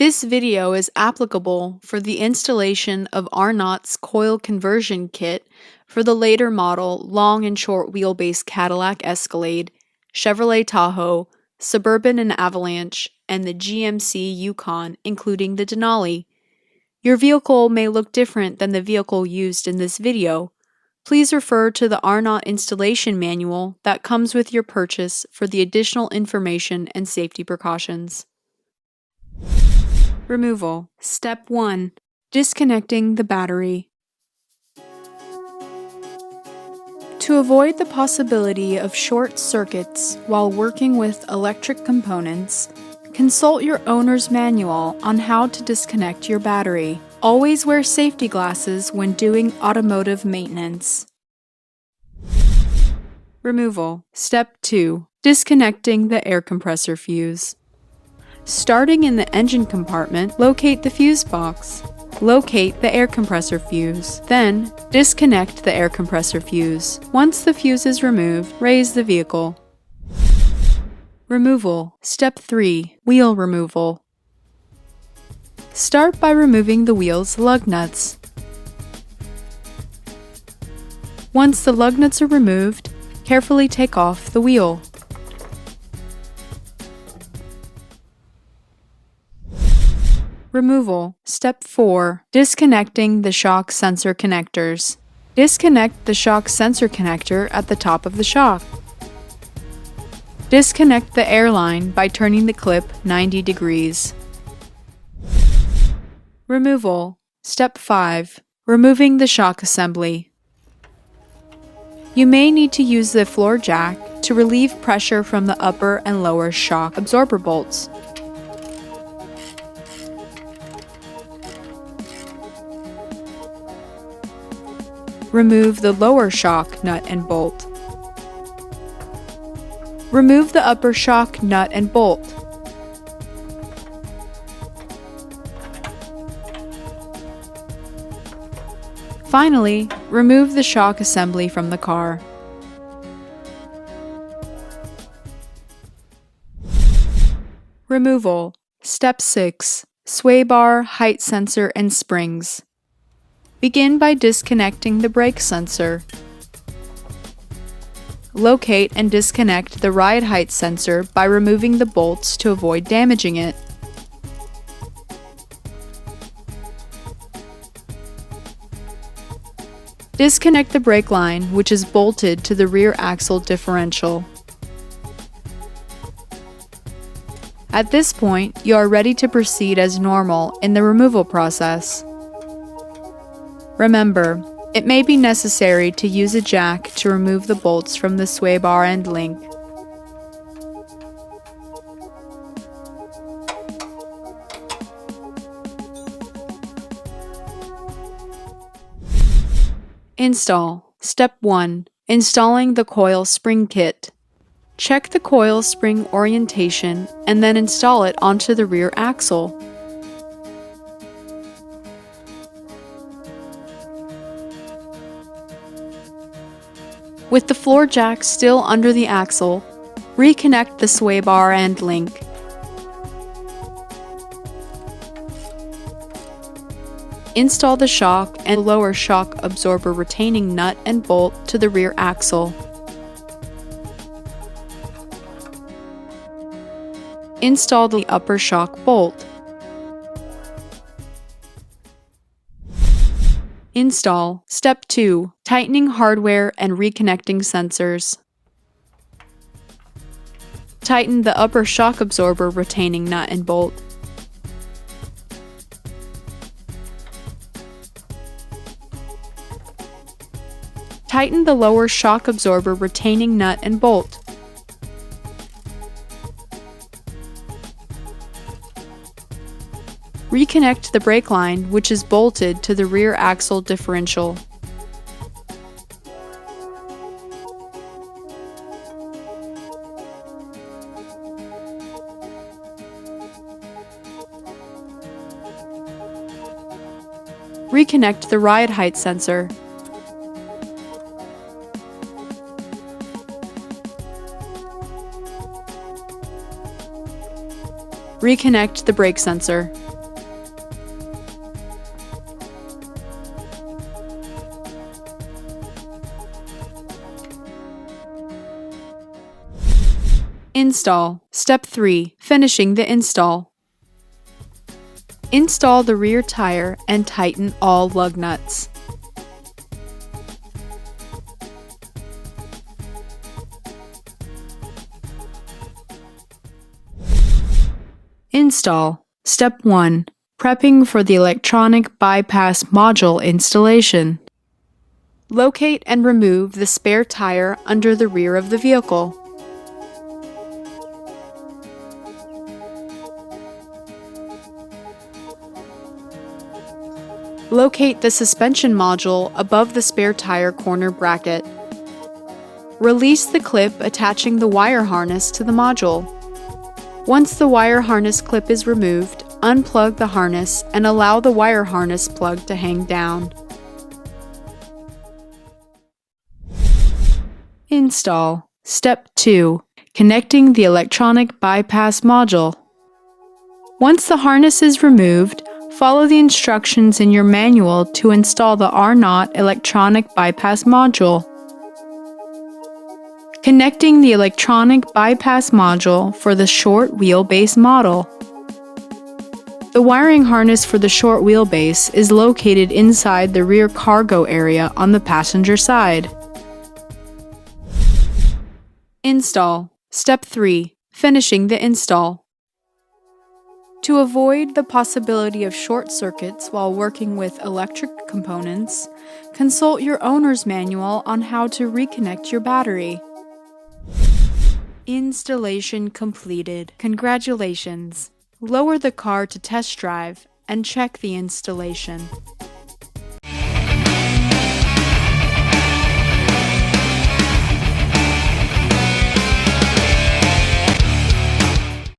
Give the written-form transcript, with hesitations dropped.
This video is applicable for the installation of Arnott's Coil Conversion Kit for the later model long and short wheelbase Cadillac Escalade, Chevrolet Tahoe, Suburban and Avalanche, and the GMC Yukon, including the Denali. Your vehicle may look different than the vehicle used in this video. Please refer to the Arnott installation manual that comes with your purchase for the additional information and safety precautions. Removal. Step 1. Disconnecting the battery. To avoid the possibility of short circuits while working with electric components, consult your owner's manual on how to disconnect your battery. Always wear safety glasses when doing automotive maintenance. Removal. Step 2. Disconnecting the air compressor fuse. Starting in the engine compartment, locate the fuse box. Locate the air compressor fuse. Then, disconnect the air compressor fuse. Once the fuse is removed, raise the vehicle. Removal. Step 3. Wheel removal. Start by removing the wheel's lug nuts. Once the lug nuts are removed, carefully take off the wheel. Removal. Step 4. Disconnecting the shock sensor connectors. Disconnect the shock sensor connector at the top of the shock. Disconnect the air line by turning the clip 90 degrees. Removal. Step 5. Removing the shock assembly. You may need to use the floor jack to relieve pressure from the upper and lower shock absorber bolts. Remove the lower shock nut and bolt. Remove the upper shock nut and bolt. Finally, remove the shock assembly from the car. Removal. Step 6. Sway bar, height sensor, and springs. Begin by disconnecting the brake sensor. Locate and disconnect the ride height sensor by removing the bolts to avoid damaging it. Disconnect the brake line, which is bolted to the rear axle differential. At this point, you are ready to proceed as normal in the removal process. Remember, it may be necessary to use a jack to remove the bolts from the sway bar and link. Install. Step 1. Installing the coil spring kit. Check the coil spring orientation and then install it onto the rear axle. With the floor jack still under the axle, reconnect the sway bar and link. Install the shock and lower shock absorber retaining nut and bolt to the rear axle. Install the upper shock bolt. Install. Step 2. Tightening hardware and reconnecting sensors. Tighten the upper shock absorber retaining nut and bolt. Tighten the lower shock absorber retaining nut and bolt. Reconnect the brake line, which is bolted to the rear axle differential. Reconnect the ride height sensor. Reconnect the brake sensor. Install. Step 3. Finishing the install. Install the rear tire and tighten all lug nuts. Install. Step 1. Prepping for the electronic bypass module installation. Locate and remove the spare tire under the rear of the vehicle. Locate the suspension module above the spare tire corner bracket. Release the clip attaching the wire harness to the module. Once the wire harness clip is removed, unplug the harness and allow the wire harness plug to hang down. Install. Step 2. Connecting the electronic bypass module. Once the harness is removed, follow the instructions in your manual to install the Arnott electronic bypass module. Connecting the electronic bypass module for the short wheelbase model. The wiring harness for the short wheelbase is located inside the rear cargo area on the passenger side. Install. Step 3. Finishing the install. To avoid the possibility of short circuits while working with electric components, consult your owner's manual on how to reconnect your battery. Installation completed. Congratulations! Lower the car to test drive and check the installation.